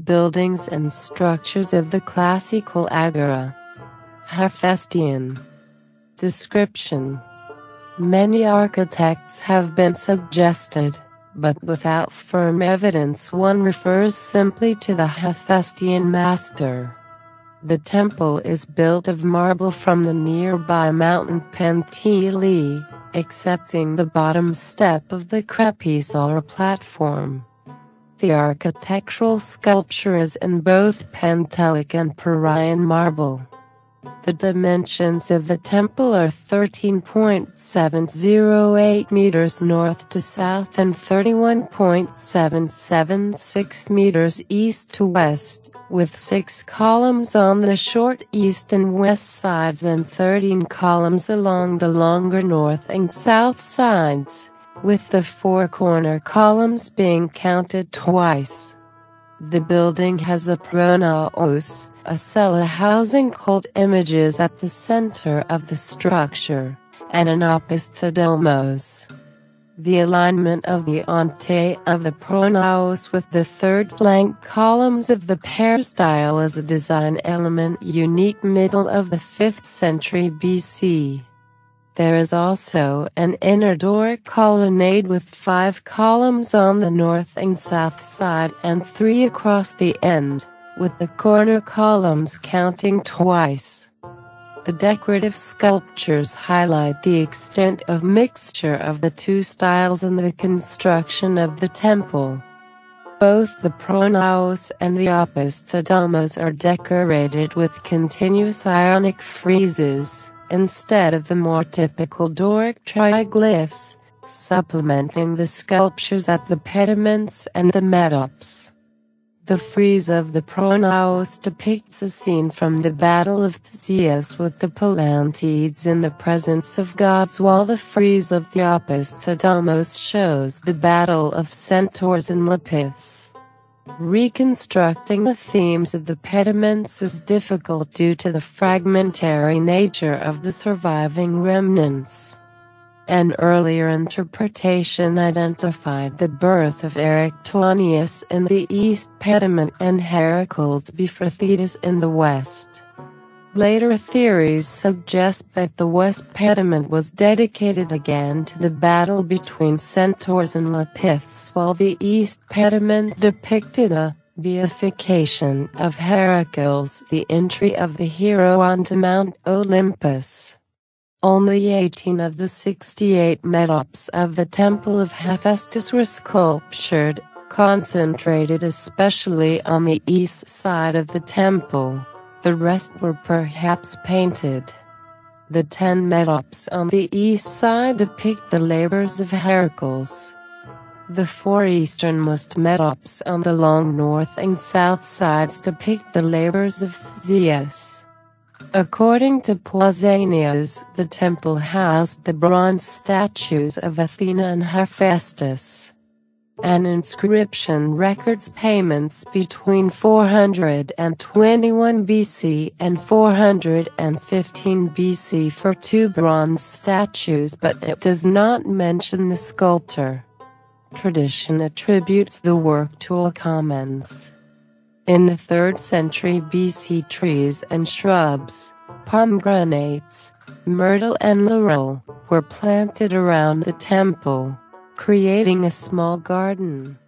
buildings and structures of the classical Agora. Hephesteon. Description: many architects have been suggested, but without firm evidence. One refers simply to the Hephesteon master. The temple is built of marble from the nearby mountain Penteli, excepting the bottom step of the crepice or platform. The architectural sculpture is in both Pentelic and Parian marble. The dimensions of the temple are 13.708 meters north to south and 31.776 meters east to west, with 6 columns on the short east and west sides and 13 columns along the longer north and south sides, with the 4 corner columns being counted twice. The building has a pronaos, a cella housing cult images at the center of the structure, and an opisthedomos. The alignment of the ante of the pronaos with the third flank columns of the peristyle is a design element unique middle of the 5th century BC. There is also an inner Doric colonnade with 5 columns on the north and south side and 3 across the end, with the corner columns counting twice. The decorative sculptures highlight the extent of mixture of the two styles in the construction of the temple. Both the pronaos and the opisthedomos are decorated with continuous Ionic friezes, instead of the more typical Doric triglyphs, supplementing the sculptures at the pediments and the metops. The frieze of the pronaos depicts a scene from the Battle of Theseus with the Palantides in the presence of gods, while the frieze of the opisthedomos shows the Battle of Centaurs in Lapiths. Reconstructing the themes of the pediments is difficult due to the fragmentary nature of the surviving remnants. An earlier interpretation identified the birth of Erectonius in the east pediment and Heracles before Thetis in the west. Later theories suggest that the west pediment was dedicated again to the battle between centaurs and Lapiths, while the east pediment depicted a deification of Heracles, the entry of the hero onto Mount Olympus. Only 18 of the 68 metops of the Temple of Hephesteon were sculptured, concentrated especially on the east side of the temple. The rest were perhaps painted. The 10 metops on the east side depict the labors of Heracles. The 4 easternmost metops on the long north and south sides depict the labors of Theseus. According to Pausanias, the temple housed the bronze statues of Athena and Hephestus. An inscription records payments between 421 BC and 415 BC for 2 bronze statues, but it does not mention the sculptor. Tradition attributes the work to Alcamenes. In the 3rd century BC, trees and shrubs, pomegranates, myrtle and laurel, were planted around the temple, creating a small garden.